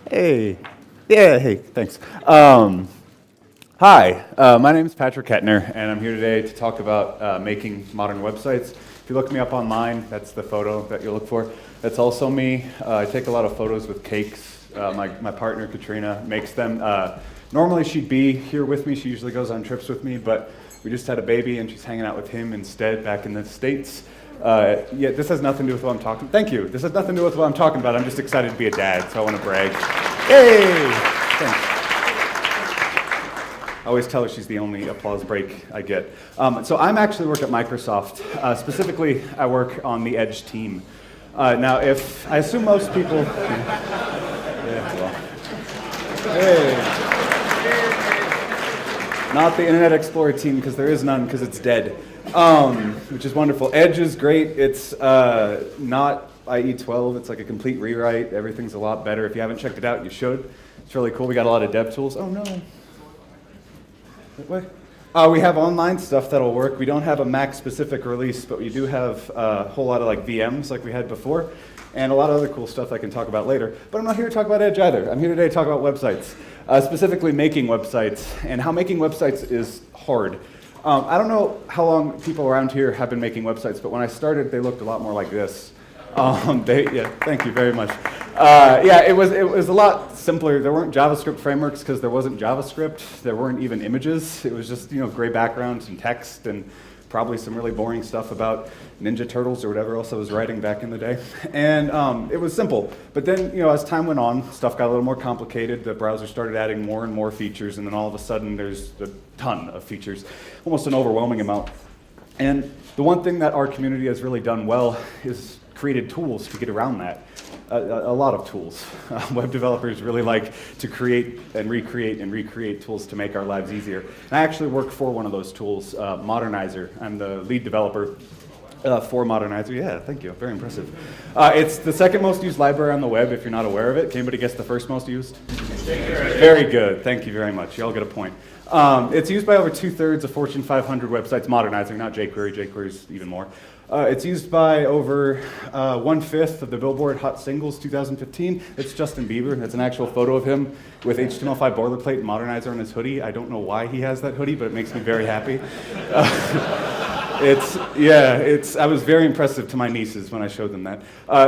Hey. Yeah, hey, thanks. Hi, my name is Patrick Kettner, and I'm here today to talk about making modern websites. If you look me up online, that's the photo that you look for. That's also me. I take a lot of photos with cakes. My partner, Katrina, makes them. Normally she'd be here with me. She usually goes on trips with me, but we just had a baby, and she's hanging out with him instead back in the States. Yeah, this has nothing to do with what I'm talking. Thank you. This has nothing to do with what I'm talking about. I'm just excited to be a dad, so I want to brag. Yay! Thanks. I always tell her she's the only applause break I get. So I'm actually work at Microsoft. Specifically, I work on the Edge team. Now, if I assume most people, yeah, well, hey, not the Internet Explorer team because there is none because it's dead. Which is wonderful. Edge is great. It's not IE 12. It's like a complete rewrite. Everything's a lot better. If you haven't checked it out, you should. It's really cool. We got a lot of dev tools. Oh no. What? We have online stuff that'll work. We don't have a Mac-specific release, but we do have a whole lot of like VMs like we had before, and a lot of other cool stuff I can talk about later. But I'm not here to talk about Edge either. I'm here today to talk about websites, specifically making websites, and how making websites is hard. I don't know how long people around here have been making websites, but when I started, they looked a lot more like this. Yeah, thank you very much. Yeah, it was a lot simpler. There weren't JavaScript frameworks because there wasn't JavaScript. There weren't even images. It was just gray backgrounds and text and probably some really boring stuff about Ninja Turtles or whatever else I was writing back in the day. And it was simple. But then, as time went on, stuff got a little more complicated. The browser started adding more and more features, and then all of a sudden there's a ton of features, almost an overwhelming amount. And the one thing that our community has really done well is created tools to get around that. A lot of tools. Web developers really like to create and recreate tools to make our lives easier. And I actually work for one of those tools, Modernizr. I'm the lead developer for Modernizr. Yeah, thank you. Very impressive. It's the second most used library on the web, if you're not aware of it. Can anybody guess the first most used? Very good. Thank you very much. You all get a point. It's used by over 2/3 of Fortune 500 websites. Modernizr, not jQuery. jQuery's even more. It's used by over 1/5 of the Billboard Hot Singles 2015. It's Justin Bieber. That's an actual photo of him with HTML5 boilerplate and Modernizr on his hoodie. I don't know why he has that hoodie, but it makes me very happy. I was very impressive to my nieces when I showed them that.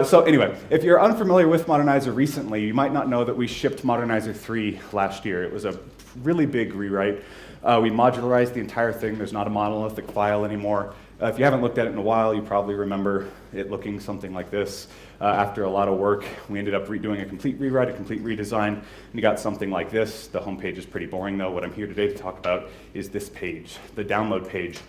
So anyway, if you're unfamiliar with Modernizr recently, you might not know that we shipped Modernizr 3 last year. It was a really big rewrite. We modularized the entire thing. There's not a monolithic file anymore. If you haven't looked at it in a while, you probably remember it looking something like this. After a lot of work, we ended up doing a complete rewrite, a complete redesign, and you got something like this. The home page is pretty boring though. What I'm here today to talk about is this page, the download page.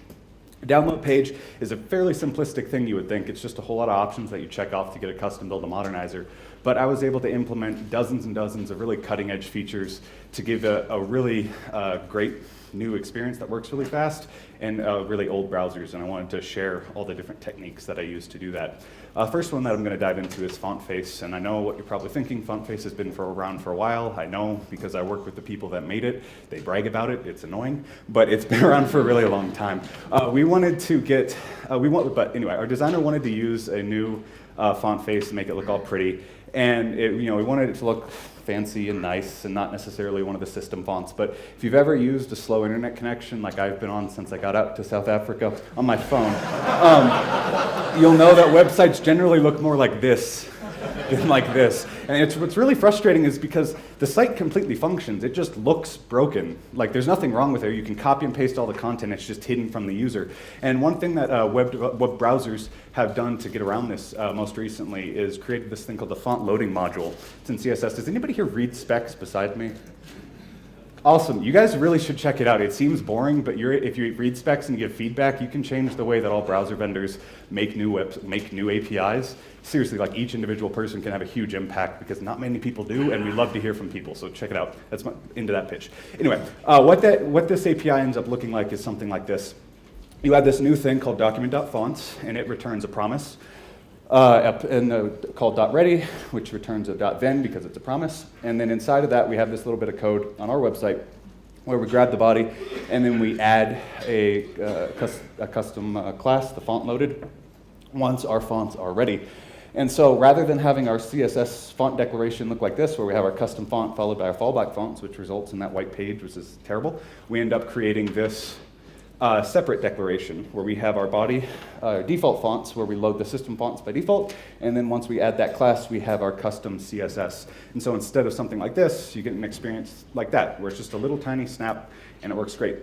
The download page is a fairly simplistic thing, you would think. It's just a whole lot of options that you check off to get a custom build to Modernizr. But I was able to implement dozens and dozens of really cutting edge features to give a really great new experience that works really fast and really old browsers. And I wanted to share all the different techniques that I use to do that. First one that I'm going to dive into is font face. And I know what you're probably thinking. Font face has been around for a while. I know because I work with the people that made it. They brag about it. It's annoying, but it's been around for a really long time. But anyway, our designer wanted to use a new font face and make it look all pretty. And we wanted it to look fancy and nice and not necessarily one of the system fonts. But if you've ever used a slow internet connection like I've been on since I got out to South Africa on my phone, you'll know that websites generally look more like this than like this. And what's really frustrating is because the site completely functions. It just looks broken. Like there's nothing wrong with it. You can copy and paste all the content. It's just hidden from the user. And one thing that web browsers have done to get around this most recently is created this thing called the font loading module. It's in CSS. Does anybody here read specs beside me? Awesome. You guys really should check it out. It seems boring, but if you read specs and give feedback, you can change the way that all browser vendors make new APIs. Seriously, like each individual person can have a huge impact because not many people do, and we love to hear from people, so check it out. That's into that pitch. Anyway, what this API ends up looking like is something like this. You have this new thing called document.fonts, and it returns a promise. Called .ready, which returns a .then because it's a promise. And then inside of that, we have this little bit of code on our website where we grab the body, and then we add a custom class, the font loaded, once our fonts are ready. And so rather than having our CSS font declaration look like this, where we have our custom font followed by our fallback fonts, which results in that white page, which is terrible, we end up creating this separate declaration where we have our body default fonts where we load the system fonts by default, and then once we add that class, we have our custom CSS. And so instead of something like this, you get an experience like that, where it's just a little tiny snap, and it works great.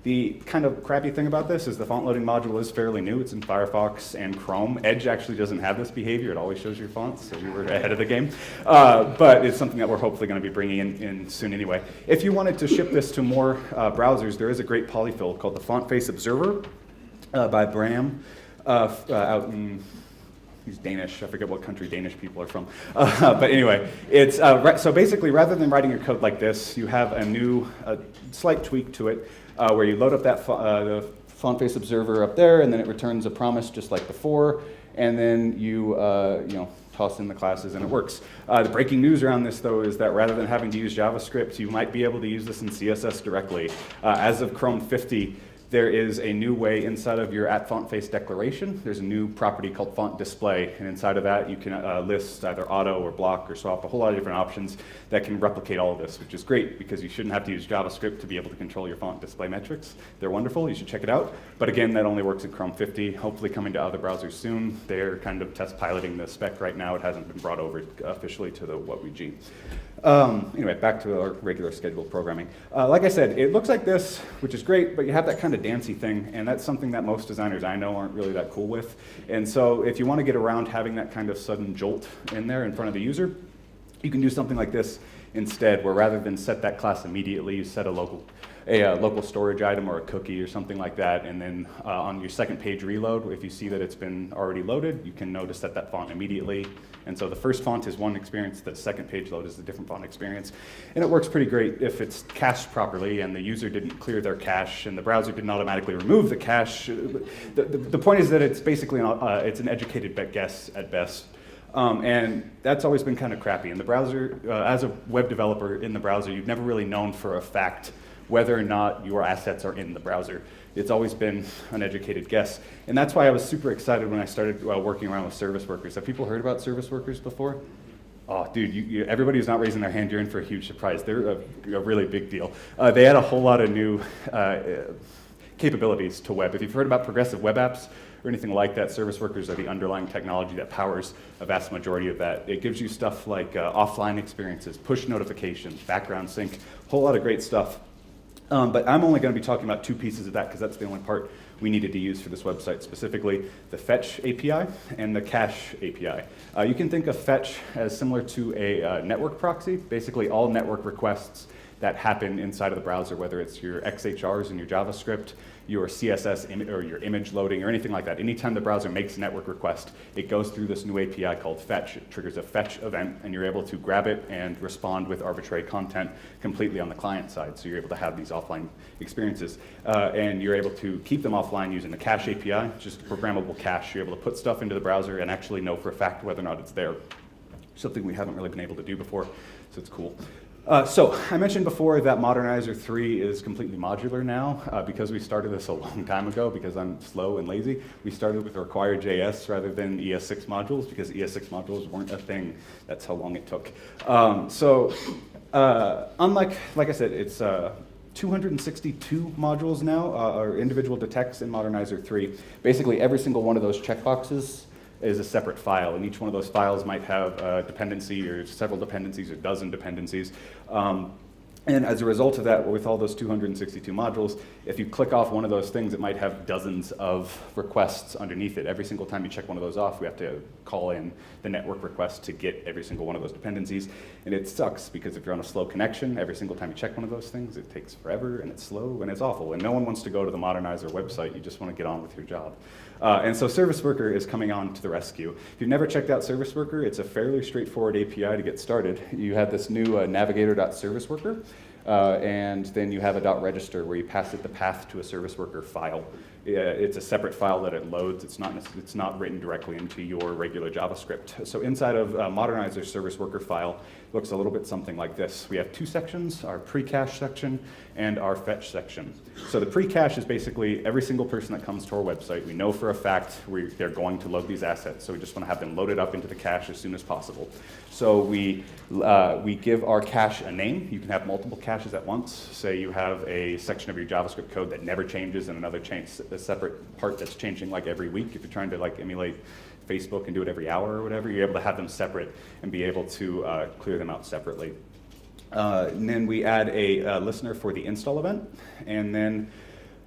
The kind of crappy thing about this is the font loading module is fairly new. It's in Firefox and Chrome. Edge actually doesn't have this behavior. It always shows your fonts, so we were ahead of the game. But it's something that we're hopefully going to be bringing in soon anyway. If you wanted to ship this to more browsers, there is a great polyfill called the Font Face Observer by Bram out in... He's Danish. I forget what country Danish people are from. But anyway, it's so basically, rather than writing your code like this, you have a new slight tweak to it where you load up that the font face observer up there, and then it returns a promise just like before, and then you toss in the classes and it works. The breaking news around this, though, is that rather than having to use JavaScript, you might be able to use this in CSS directly. As of Chrome 50, there is a new way inside of your @FontFace declaration. There's a new property called font display, and inside of that you can list either auto or block or swap, a whole lot of different options that can replicate all of this, which is great because you shouldn't have to use JavaScript to be able to control your font display metrics. They're wonderful, you should check it out. But again, that only works in Chrome 50, hopefully coming to other browsers soon. They're kind of test piloting the spec right now. It hasn't been brought over officially to the WhatWG. Anyway, back to our regular scheduled programming. Like I said, it looks like this, which is great, but you have that kind of dancey thing, and that's something that most designers I know aren't really that cool with. And so if you want to get around having that kind of sudden jolt in there in front of the user, you can do something like this instead, where rather than set that class immediately, you set a local storage item or a cookie or something like that, and then on your second page reload, if you see that it's been already loaded, you can know to set that font immediately. And so the first font is one experience, the second page load is a different font experience. And it works pretty great if it's cached properly and the user didn't clear their cache and the browser didn't automatically remove the cache. The point is that it's basically it's an educated guess at best. And that's always been kind of crappy. In the browser, as a web developer in the browser, you've never really known for a fact whether or not your assets are in the browser. It's always been an educated guess. And that's why I was super excited when I started working around with service workers. Have people heard about service workers before? Oh, dude, everybody who's not raising their hand, you're in for a huge surprise. They're a really big deal. They add a whole lot of new capabilities to web. If you've heard about progressive web apps or anything like that, service workers are the underlying technology that powers a vast majority of that. It gives you stuff like offline experiences, push notifications, background sync, a whole lot of great stuff. But I'm only going to be talking about two pieces of that because that's the only part we needed to use for this website, specifically the fetch API and the cache API. You can think of fetch as similar to a network proxy. Basically, all network requests that happen inside of the browser, whether it's your XHRs in your JavaScript, your CSS or your image loading or anything like that. Anytime the browser makes a network request, it goes through this new API called fetch. It triggers a fetch event, and you're able to grab it and respond with arbitrary content completely on the client side. So you're able to have these offline experiences. And you're able to keep them offline using the cache API, just a programmable cache. You're able to put stuff into the browser and actually know for a fact whether or not it's there. Something we haven't really been able to do before, so it's cool. So I mentioned before that Modernizr 3 is completely modular now because we started this a long time ago because I'm slow and lazy. We started with required JS rather than ES6 modules because ES6 modules weren't a thing. That's how long it took. Unlike, like I said, it's 262 modules now, or individual detects in Modernizr 3. Basically every single one of those checkboxes is a separate file, and each one of those files might have a dependency or several dependencies or a dozen dependencies. And as a result of that, with all those 262 modules, if you click off one of those things, it might have dozens of requests underneath it. Every single time you check one of those off, we have to call in the network request to get every single one of those dependencies. And it sucks because if you're on a slow connection, every single time you check one of those things, it takes forever and it's slow and it's awful. And no one wants to go to the Modernizr website. You just want to get on with your job. And so Service Worker is coming on to the rescue. If you've never checked out Service Worker, it's a fairly straightforward API to get started. You have this new navigator.serviceworker, and then you have a .register where you pass it the path to a Service Worker file. it's a separate file that it loads. It's not written directly into your regular JavaScript. So inside of Modernizr service worker file, it looks a little bit something like this. We have two sections, our pre-cache section and our fetch section. So the pre-cache is basically every single person that comes to our website. We know for a fact they're going to load these assets, so we just want to have them loaded up into the cache as soon as possible. So we give our cache a name. You can have multiple caches at once. Say you have a section of your JavaScript code that never changes and another a separate part that's changing like every week. If you're trying to like emulate Facebook and do it every hour or whatever, you're able to have them separate and be able to clear them out separately. And then we add a listener for the install event, and then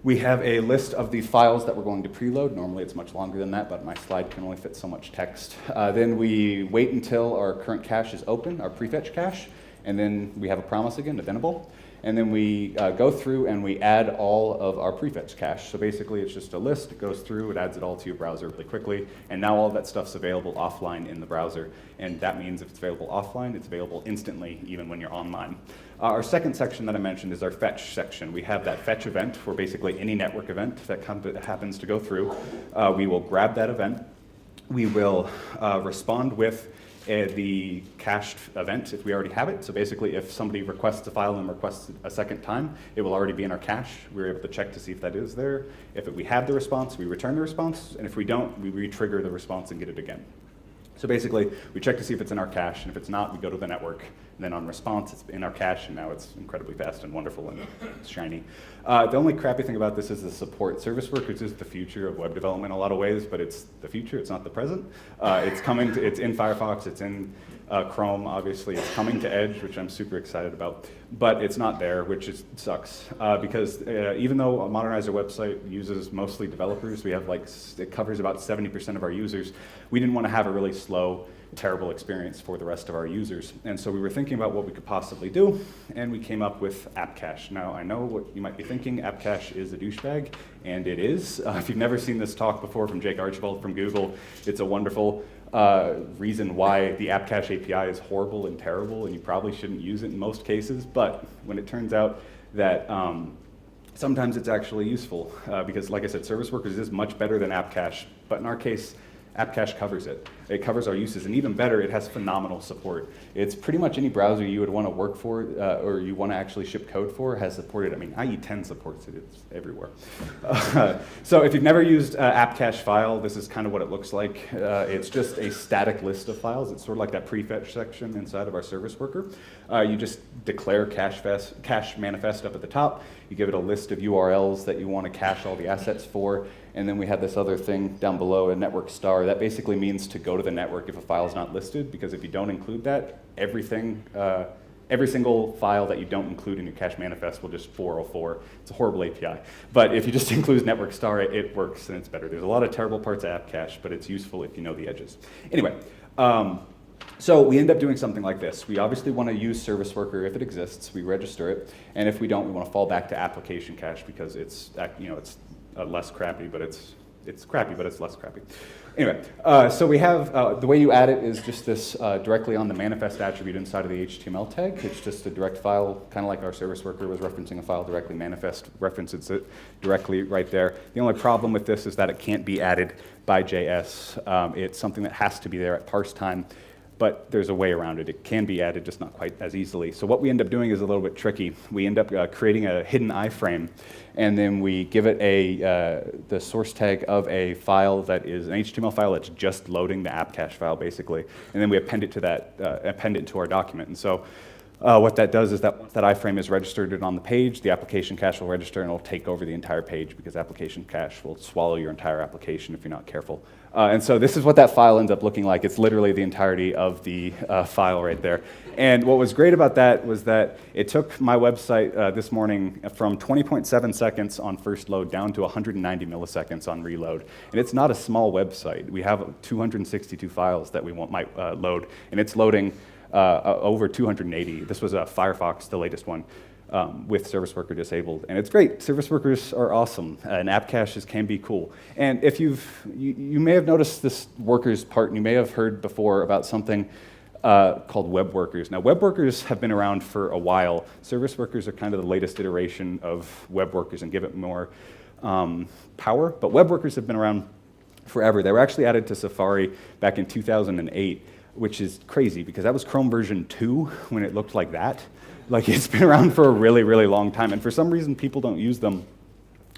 we have a list of the files that we're going to preload. Normally it's much longer than that, but my slide can only fit so much text. Then we wait until our current cache is open, our prefetch cache, and then we have a promise again, eventable. And then we go through and we add all of our prefetch cache. So basically it's just a list, it goes through, it adds it all to your browser really quickly, and now all of that stuff's available offline in the browser. And that means if it's available offline, it's available instantly, even when you're online. Our second section that I mentioned is our fetch section. We have that fetch event for basically any network event that happens to go through. We will grab that event, we will respond with the cached event if we already have it. So basically if somebody requests a file and requests it a second time, it will already be in our cache. We're able to check to see if that is there. If we have the response, we return the response, and if we don't, we re-trigger the response and get it again. So basically, we check to see if it's in our cache, and if it's not, we go to the network, and then on response, it's in our cache, and now it's incredibly fast and wonderful and it's shiny. The only crappy thing about this is the support. Service workers is the future of web development in a lot of ways, but it's the future, it's not the present. It's in Firefox, it's in Chrome, obviously. It's coming to Edge, which I'm super excited about, but it's not there, which sucks. Because even though a Modernizr website uses mostly developers, we have it covers about 70% of our users, we didn't want to have a really slow, terrible experience for the rest of our users. And so we were thinking about what we could possibly do, and we came up with app cache. Now, I know what you might be thinking, app cache is a douchebag, and it is. If you've never seen this talk before from Jake Archibald from Google, it's a wonderful reason why the app cache API is horrible and terrible, and you probably shouldn't use it in most cases. But when it turns out that sometimes it's actually useful, because like I said, service workers is much better than app cache, but in our case, app cache covers it. It covers our uses, and even better, it has phenomenal support. It's pretty much any browser you would want to work for, or you want to actually ship code for, has supported. I mean, IE10 supports it, it's everywhere. So if you've never used app cache file, this is kind of what it looks like. It's just a static list of files. It's sort of like that prefetch section inside of our service worker. You just declare cache manifest up at the top. You give it a list of URLs that you want to cache all the assets for, and then we have this other thing down below, a network star. That basically means to go to the network if a file is not listed, because if you don't include that, every single file that you don't include in your cache manifest will just 404. It's a horrible API. But if you just include network star, it works and it's better. There's a lot of terrible parts of app cache, but it's useful if you know the edges. Anyway, so we end up doing something like this. We obviously want to use service worker if it exists. We register it, and if we don't, we want to fall back to application cache because it's less crappy, but it's crappy, but it's less crappy. Anyway, so we have the way you add it is just this directly on the manifest attribute inside of the HTML tag. It's just a direct file, kind of like our service worker was referencing a file directly. Manifest references it directly right there. The only problem with this is that it can't be added by JS. It's something that has to be there at parse time, but there's a way around it. It can be added, just not quite as easily. So what we end up doing is a little bit tricky. We end up creating a hidden iframe, and then we give it the source tag of a file that is an HTML file that's just loading the app cache file, basically, and then we append it to our document. And so what that does is that once that iframe is registered on the page, the application cache will register and it'll take over the entire page because application cache will swallow your entire application if you're not careful. And so this is what that file ends up looking like. It's literally the entirety of the file right there. And what was great about that was that it took my website this morning from 20.7 seconds on first load down to 190 milliseconds on reload. And it's not a small website. We have 262 files that we might load, and it's loading over 280. This was Firefox, the latest one, with service worker disabled. And it's great. Service workers are awesome, and app caches can be cool. And if you may have noticed this workers part, and you may have heard before about something called web workers. Now, web workers have been around for a while. Service workers are kind of the latest iteration of web workers and give it more power, but web workers have been around forever. They were actually added to Safari back in 2008, which is crazy because that was Chrome version 2 when it looked like that. Like, it's been around for a really, really long time, and for some reason people don't use them.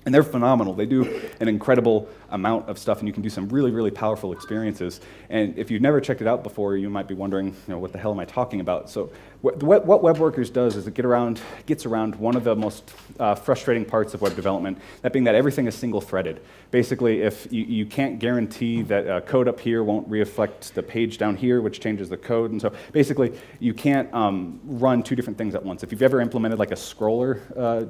And they're phenomenal. They do an incredible amount of stuff, and you can do some really, really powerful experiences. And if you've never checked it out before, you might be wondering, what the hell am I talking about? So what Web Workers does is it gets around one of the most frustrating parts of web development, that being that everything is single-threaded. Basically, if you can't guarantee that code up here won't reflect the page down here, which changes the code. And so basically, you can't run two different things at once. If you've ever implemented like a scroller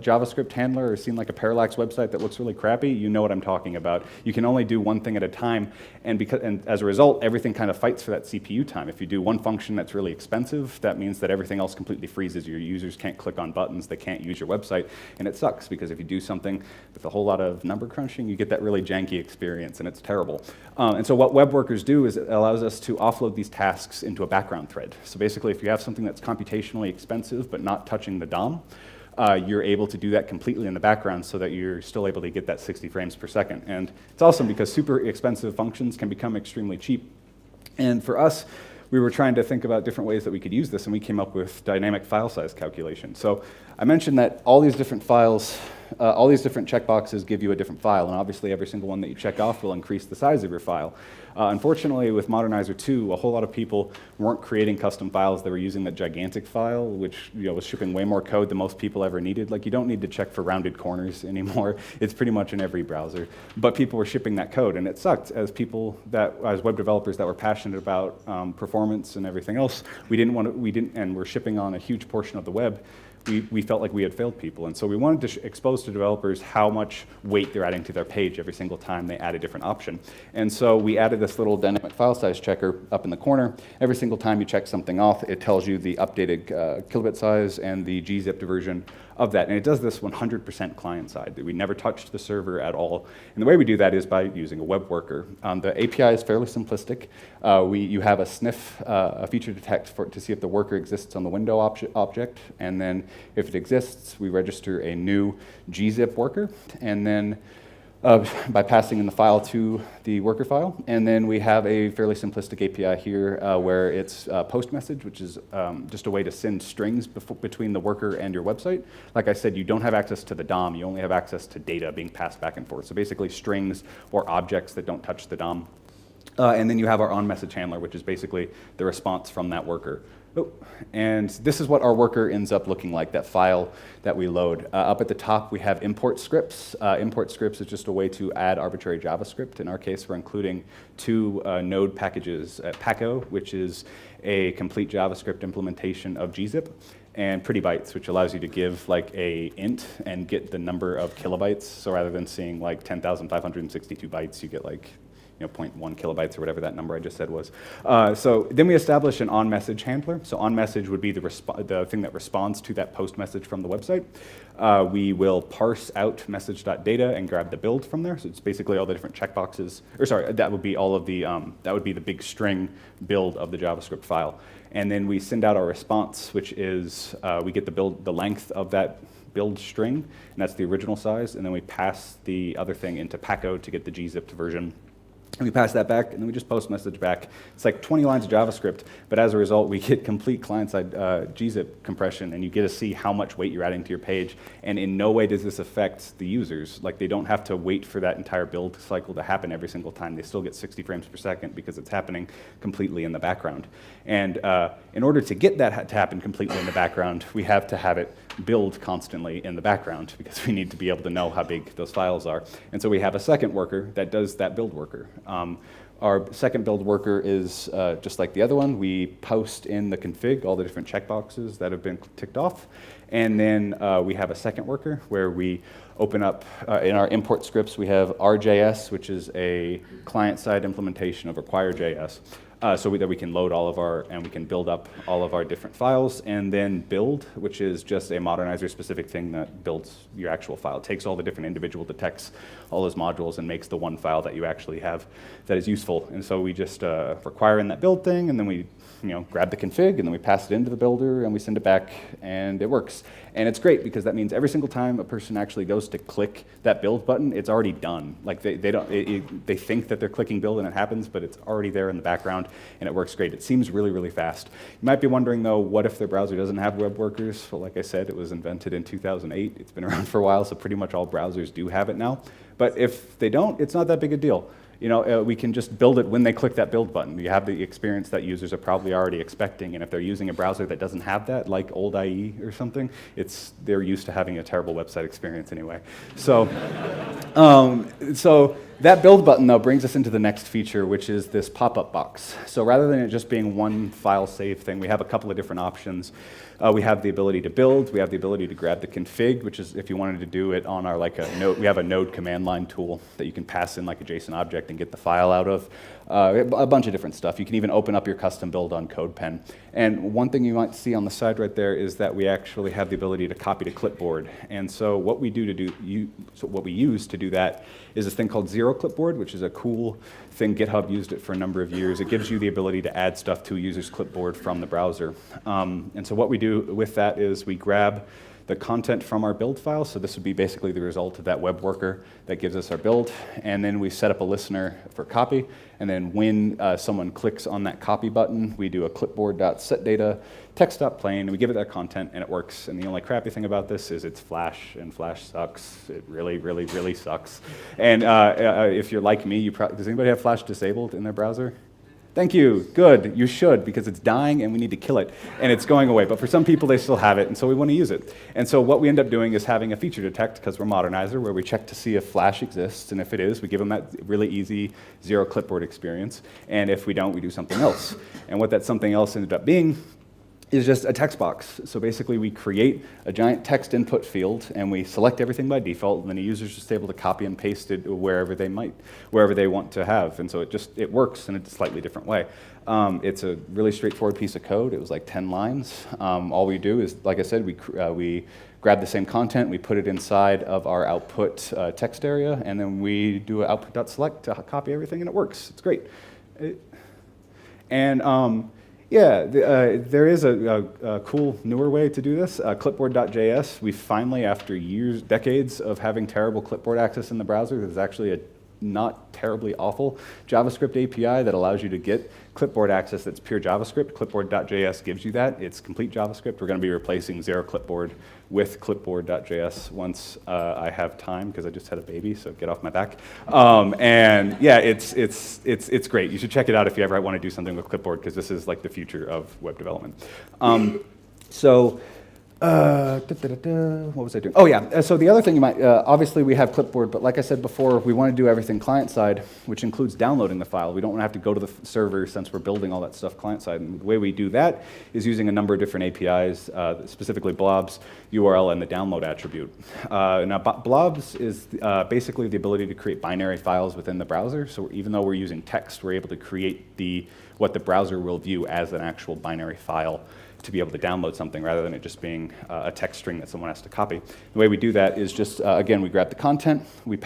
JavaScript handler or seen like a Parallax website that looks really crappy, you know what I'm talking about. You can only do one thing at a time, and as a result, everything kind of fights for that CPU time. If you do one function that's really expensive, that means that everything else completely freezes. Your users can't click on buttons, they can't use your website, and it sucks because if you do something with a whole lot of number crunching, you get that really janky experience, and it's terrible. And so what web workers do is it allows us to offload these tasks into a background thread. So basically, if you have something that's computationally expensive but not touching the DOM, you're able to do that completely in the background so that you're still able to get that 60 frames per second. And it's awesome because super expensive functions can become extremely cheap. And for us, we were trying to think about different ways that we could use this, and we came up with dynamic file size calculation. So I mentioned that all these different files, all these different checkboxes give you a different file, and obviously every single one that you check off will increase the size of your file. Unfortunately, with Modernizr 2, a whole lot of people weren't creating custom files. They were using the gigantic file, which was shipping way more code than most people ever needed. Like, you don't need to check for rounded corners anymore. It's pretty much in every browser. But people were shipping that code, and it sucked. As web developers that were passionate about performance and everything else, and we're shipping on a huge portion of the web. We felt like we had failed people, and so we wanted to expose to developers how much weight they're adding to their page every single time they add a different option. And so we added this little dynamic file size checker up in the corner. Every single time you check something off, it tells you the updated kilobit size and the gzipped version of that, and it does this 100% client-side. We never touched the server at all, and the way we do that is by using a web worker. The API is fairly simplistic. You have a sniff, a feature detect to see if the worker exists on the window object, and then if it exists, we register a new gzip worker, and then by passing in the file to the worker file. And then we have a fairly simplistic API here where it's post message, which is just a way to send strings between the worker and your website. Like I said, you don't have access to the DOM, you only have access to data being passed back and forth. So basically strings or objects that don't touch the DOM. And then you have our onMessage handler, which is basically the response from that worker. And this is what our worker ends up looking like, that file that we load. Up at the top, we have import scripts. Import scripts is just a way to add arbitrary JavaScript. In our case, we're including two node packages, Paco, which is a complete JavaScript implementation of gzip, and prettybytes, which allows you to give like a int and get the number of kilobytes. So rather than seeing like 10,562 bytes, you get like 0.1 kilobytes or whatever that number I just said was. So then we establish an onMessage handler. So onMessage would be the thing that responds to that post message from the website. We will parse out message.data and grab the build from there. So it's basically all the different checkboxes, or sorry, that would be all of the, that would be the big string build of the JavaScript file. And then we send out our response, which is, we get the length of that build string, and that's the original size, and then we pass the other thing into Paco to get the gzipped version. And we pass that back, and then we just post message back. It's like 20 lines of JavaScript, but as a result, we get complete client-side gzip compression, and you get to see how much weight you're adding to your page. And in no way does this affect the users. Like, they don't have to wait for that entire build cycle to happen every single time. They still get 60 frames per second because it's happening completely in the background. And in order to get that to happen completely in the background, we have to have it build constantly in the background because we need to be able to know how big those files are. And so we have a second worker that does that build worker. Our second build worker is just like the other one. We post in the config all the different checkboxes that have been ticked off. And then we have a second worker where we open up, in our import scripts, we have RJS, which is a client-side implementation of require.js. so that we can load all of our, and we can build up all of our different files, and then build, which is just a Modernizr specific thing that builds your actual file. It takes all the different individual detects, all those modules, and makes the one file that you actually have that is useful. And so we just require in that build thing, and then we grab the config, and then we pass it into the builder, and we send it back, and it works. And it's great because that means every single time a person actually goes to click that build button, it's already done. Like they think that they're clicking build and it happens, but it's already there in the background, and it works great. It seems really, really fast. You might be wondering though, what if their browser doesn't have web workers? Well, like I said, it was invented in 2008. It's been around for a while, so pretty much all browsers do have it now. But if they don't, it's not that big a deal. We can just build it when they click that build button. You have the experience that users are probably already expecting, and if they're using a browser that doesn't have that, like old IE or something, they're used to having a terrible website experience anyway. So, so that build button, though, brings us into the next feature, which is this pop-up box. So rather than it just being one file save thing, we have a couple of different options. We have the ability to build. We have the ability to grab the config, which is if you wanted to do it on our we have a node command line tool that you can pass in like a JSON object and get the file out of. A bunch of different stuff. You can even open up your custom build on CodePen. And one thing you might see on the side right there is that we actually have the ability to copy to clipboard. And so what we use to do that is this thing called Zero Clipboard, which is a cool thing. GitHub used it for a number of years. It gives you the ability to add stuff to a user's clipboard from the browser. And so what we do with that is we grab the content from our build file. So this would be basically the result of that web worker that gives us our build. And then we set up a listener for copy. And then when someone clicks on that copy button, we do a clipboard.setData text.plain, and we give it that content, and it works. And the only crappy thing about this is it's Flash, and Flash sucks. It really, really, really sucks. And if you're like me, does anybody have Flash disabled in their browser? Thank you. Good. You should, because it's dying and we need to kill it. And it's going away. But for some people, they still have it, and so we want to use it. And so what we end up doing is having a feature detect, because we're Modernizr, where we check to see if Flash exists. And if it is, we give them that really easy zero clipboard experience. And if we don't, we do something else. And what that something else ended up being is just a text box. So basically we create a giant text input field, and we select everything by default, and then the user's just able to copy and paste it wherever they want to have. And so it works in a slightly different way. It's a really straightforward piece of code. It was like 10 lines. All we do is, like I said, we grab the same content, we put it inside of our output text area, and then we do an output.select to copy everything, and it works. It's great. There is a cool newer way to do this, clipboard.js. We finally, after decades of having terrible clipboard access in the browser, there's actually a not terribly awful JavaScript API that allows you to get clipboard access that's pure JavaScript. Clipboard.js gives you that. It's complete JavaScript. We're going to be replacing Zero Clipboard with clipboard.js once I have time, because I just had a baby, so get off my back. And yeah, it's great. You should check it out if you ever want to do something with clipboard, because this is like the future of web development. What was I doing? Oh yeah, so the other thing you might, obviously we have clipboard, but like I said before, we want to do everything client-side, which includes downloading the file. We don't want to have to go to the server since we're building all that stuff client-side. And the way we do that is using a number of different APIs, specifically blobs, URL, and the download attribute. Now blobs is basically the ability to create binary files within the browser. So even though we're using text, we're able to create what the browser will view as an actual binary file to be able to download something rather than it just being a text string that someone has to copy. The way we do that is just, again, we grab the content, we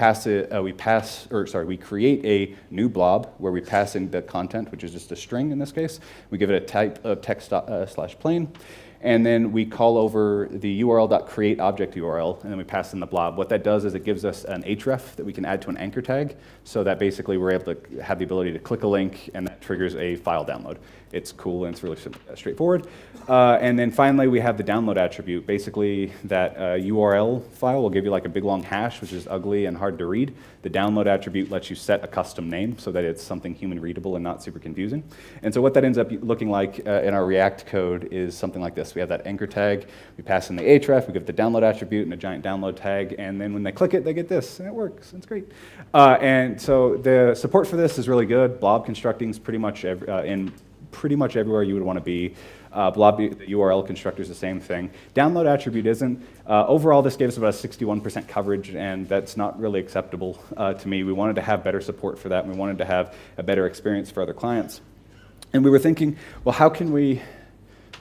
create a new blob where we pass in the content, which is just a string in this case. We give it a type of text / plain. And then we call over the URL.create object URL, and then we pass in the blob. What that does is it gives us an href that we can add to an anchor tag, so that basically we're able to have the ability to click a link, and that triggers a file download. It's cool, and it's really straightforward. And then finally, we have the download attribute. Basically, that URL file will give you like a big long hash, which is ugly and hard to read. The download attribute lets you set a custom name so that it's something human readable and not super confusing. And so what that ends up looking like in our React code is something like this. We have that anchor tag, we pass in the href, we give the download attribute and a giant download tag, and then when they click it, they get this, and it works, and it's great. And so the support for this is really good. Blob constructing is pretty much in pretty much everywhere you would want to be. Blob URL constructor is the same thing. Download attribute isn't. Overall, this gave us about a 61% coverage, and that's not really acceptable to me. We wanted to have better support for that, and we wanted to have a better experience for other clients. And we were thinking, well, how can we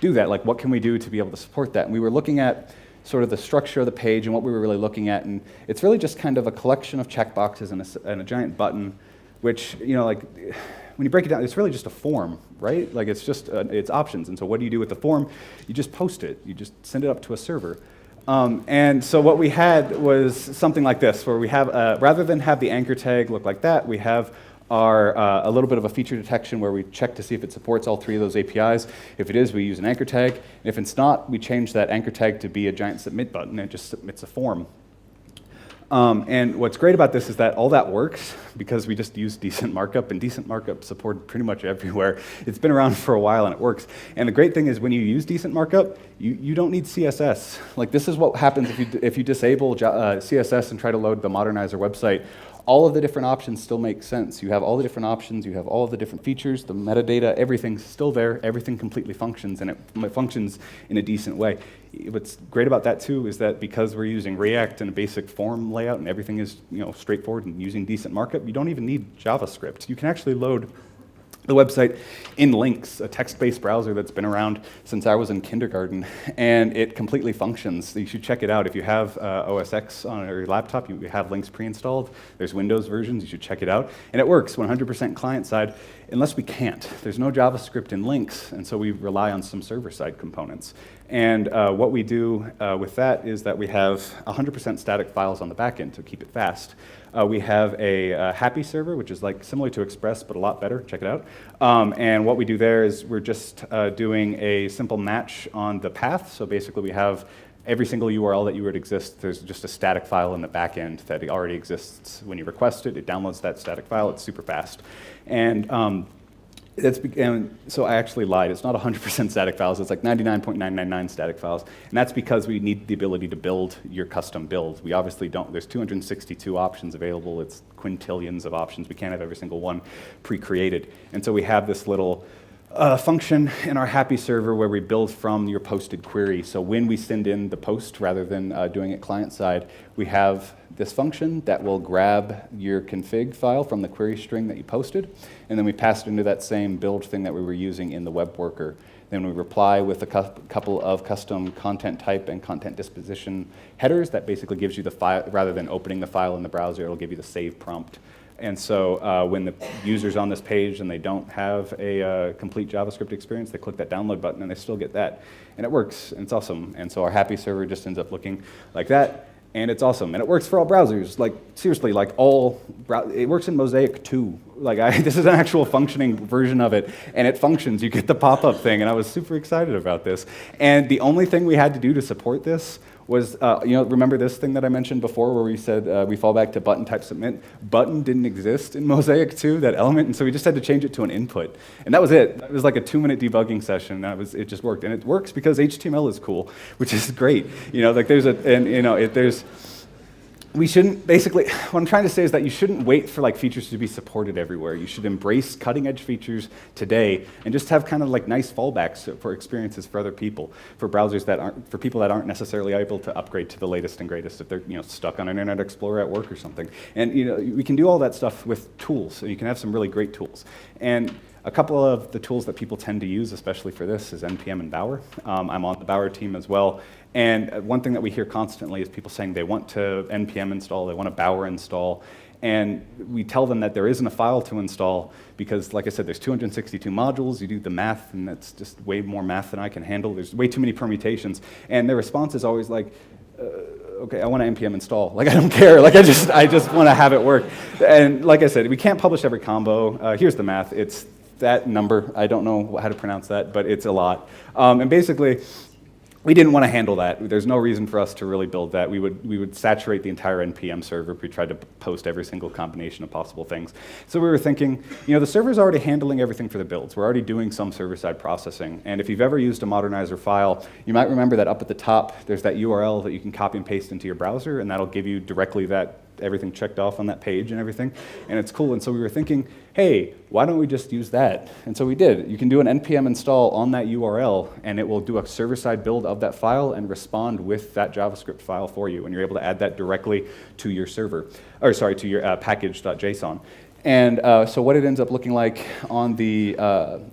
do that? Like, what can we do to be able to support that? And we were looking at sort of the structure of the page and what we were really looking at, and it's really just kind of a collection of checkboxes and a giant button, which, like, when you break it down, it's really just a form, right? Like, it's just, it's options, and so what do you do with the form? You just post it. You just send it up to a server. And so what we had was something like this, where we have, rather than have the anchor tag look like that, we have a little bit of a feature detection where we check to see if it supports all 3 of those APIs. If it is, we use an anchor tag. And if it's not, we change that anchor tag to be a giant submit button. It just submits a form. And what's great about this is that all that works because we just use decent markup, and decent markup supported pretty much everywhere. It's been around for a while and it works. And the great thing is when you use decent markup, you don't need CSS. Like, this is what happens if you disable CSS and try to load the Modernizr website. All of the different options still make sense. You have all the different options, you have all of the different features, the metadata, everything's still there, everything completely functions, and it functions in a decent way. What's great about that too is that because we're using React and a basic form layout and everything is straightforward and using decent markup, you don't even need JavaScript. You can actually load the website in links, a text-based browser that's been around since I was in kindergarten, and it completely functions. You should check it out. If you have OS X on your laptop, you have links pre-installed. There's Windows versions, you should check it out. And it works 100% client-side, unless we can't. There's no JavaScript in links, and so we rely on some server-side components. And what we do with that is that we have 100% static files on the back end to keep it fast. We have a happy server, which is like similar to Express, but a lot better. Check it out. And what we do there is we're just doing a simple match on the path. So basically we have every single URL that you would exist, there's just a static file in the back end that already exists. When you request it, it downloads that static file. It's super fast. And so I actually lied. It's not 100% static files. It's like 99.999 static files. And that's because we need the ability to build your custom build. We obviously don't. There's 262 options available. It's quintillions of options. We can't have every single one pre-created. And so we have this little function in our happy server where we build from your posted query. So when we send in the post, rather than doing it client-side, we have this function that will grab your config file from the query string that you posted, and then we pass it into that same build thing that we were using in the web worker. Then we reply with a couple of custom content type and content disposition headers that basically gives you the file, rather than opening the file in the browser, it'll give you the save prompt. And so when the user's on this page and they don't have a complete JavaScript experience, they click that download button and they still get that. And it works, and it's awesome. And so our happy server just ends up looking like that, and it's awesome. And it works for all browsers. Like, seriously, like it works in Mosaic too. Like, this is an actual functioning version of it, and it functions. You get the pop-up thing, and I was super excited about this. And the only thing we had to do to support this was, remember this thing that I mentioned before where we said we fall back to button type submit? Button didn't exist in Mosaic 2, that element, and so we just had to change it to an input. And that was it. It was like a 2-minute debugging session. It just worked. And it works because HTML is cool, which is great. We shouldn't, basically, what I'm trying to say is that you shouldn't wait for features to be supported everywhere. You should embrace cutting edge features today and just have kind of nice fallbacks for experiences for other people, for browsers for people that aren't necessarily able to upgrade to the latest and greatest if they're stuck on Internet Explorer at work or something. And we can do all that stuff with tools, and you can have some really great tools. And a couple of the tools that people tend to use, especially for this, is NPM and Bower. I'm on the Bower team as well. And one thing that we hear constantly is people saying they want to NPM install, they want a Bower install, and we tell them that there isn't a file to install because, like I said, there's 262 modules, you do the math, and that's just way more math than I can handle. There's way too many permutations, and their response is always like, okay, I want to NPM install. I don't care. I just want to have it work. And like I said, we can't publish every combo. Here's the math. It's that number. I don't know how to pronounce that, but it's a lot. And basically, we didn't want to handle that. There's no reason for us to really build that. We would saturate the entire NPM server if we tried to post every single combination of possible things. So we were thinking, the server's already handling everything for the builds. We're already doing some server-side processing. And if you've ever used a Modernizr file, you might remember that up at the top, there's that URL that you can copy and paste into your browser, and that'll give you directly everything checked off on that page and everything, and it's cool. And so we were thinking, hey, why don't we just use that? And so we did. You can do an npm install on that URL, and it will do a server-side build of that file and respond with that JavaScript file for you, and you're able to add that directly to your server, or sorry, to your package.json. And so what it ends up looking like on the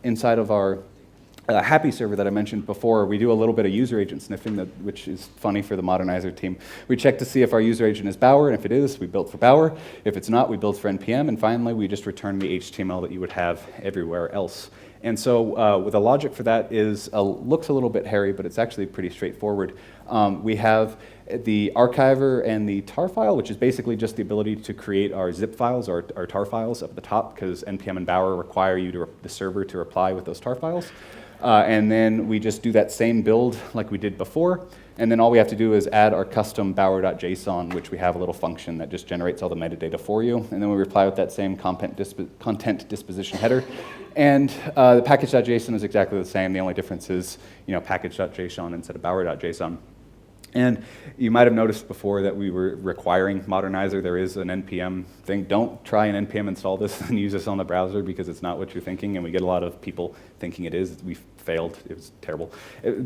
inside of our Happy server that I mentioned before, we do a little bit of user agent sniffing, which is funny for the Modernizr team. We check to see if our user agent is Bower, and if it is, we build for Bower. If it's not, we build for NPM, and finally, we just return the HTML that you would have everywhere else. And so the logic for that looks a little bit hairy, but it's actually pretty straightforward. We have the archiver and the tar file, which is basically just the ability to create our zip files, or our tar files up at the top, because NPM and Bower require you the server to reply with those tar files. And then we just do that same build like we did before, and then all we have to do is add our custom bower.json, which we have a little function that just generates all the metadata for you, and then we reply with that same content disposition header. And the package.json is exactly the same. The only difference is, package.json instead of bower.json. And you might have noticed before that we were requiring Modernizr. There is an NPM thing. Don't try an NPM install this and use this on the browser, because it's not what you're thinking, and we get a lot of people thinking it is. We failed. It was terrible.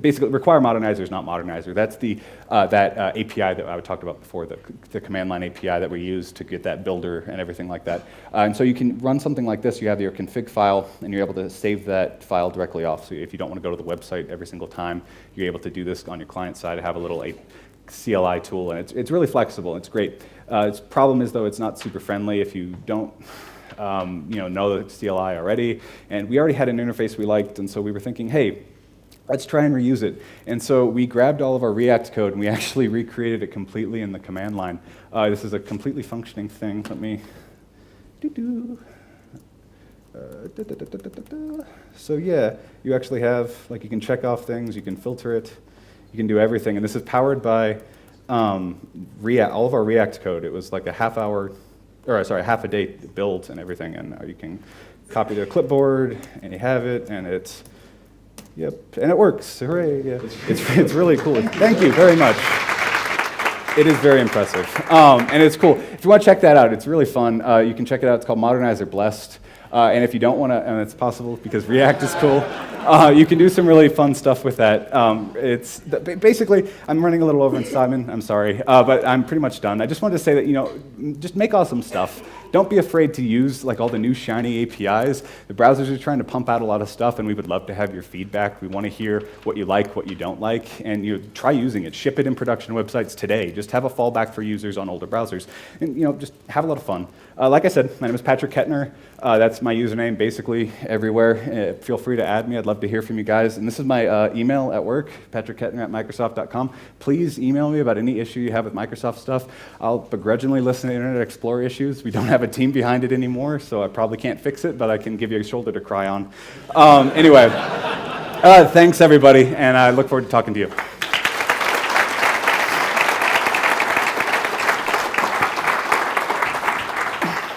Basically, require Modernizr is not Modernizr. That's the API that I talked about before, the command line API that we use to get that builder and everything like that. And so you can run something like this. You have your config file, and you're able to save that file directly off. So if you don't want to go to the website every single time, you're able to do this on your client side. Have a little CLI tool, and it's really flexible. It's great. Its problem is, though, it's not super friendly if you don't know the CLI already. And we already had an interface we liked, and so we were thinking, hey, let's try and reuse it. And so we grabbed all of our React code, and we actually recreated it completely in the command line. This is a completely functioning thing. Let me So yeah, you actually have, you can check off things, you can filter it, you can do everything. And this is powered by React, all of our React code. It was like a half a day build and everything. And you can copy to a clipboard, and you have it, and it's, yep, and it works. Hooray! Yeah. It's really cool. Thank you very much. It is very impressive, and it's cool. If you want to check that out, it's really fun. You can check it out. It's called Modernizr Blessed. And if you don't want to, and it's possible because React is cool, you can do some really fun stuff with that. Basically, I'm running a little over on Simon, I'm sorry, but I'm pretty much done. I just wanted to say that, just make awesome stuff. Don't be afraid to use all the new shiny APIs. The browsers are trying to pump out a lot of stuff, and we would love to have your feedback. We want to hear what you like, what you don't like, and try using it. Ship it in production websites today. Just have a fallback for users on older browsers, and just have a lot of fun. Like I said, my name is Patrick Kettner. That's my username basically everywhere. Feel free to add me. I'd love to hear from you guys. And this is my email at work, patrickkettner@microsoft.com. Please email me about any issue you have with Microsoft stuff. I'll begrudgingly listen to Internet Explorer issues. We don't have a team behind it anymore, so I probably can't fix it, but I can give you a shoulder to cry on. Anyway, thanks everybody, and I look forward to talking to you.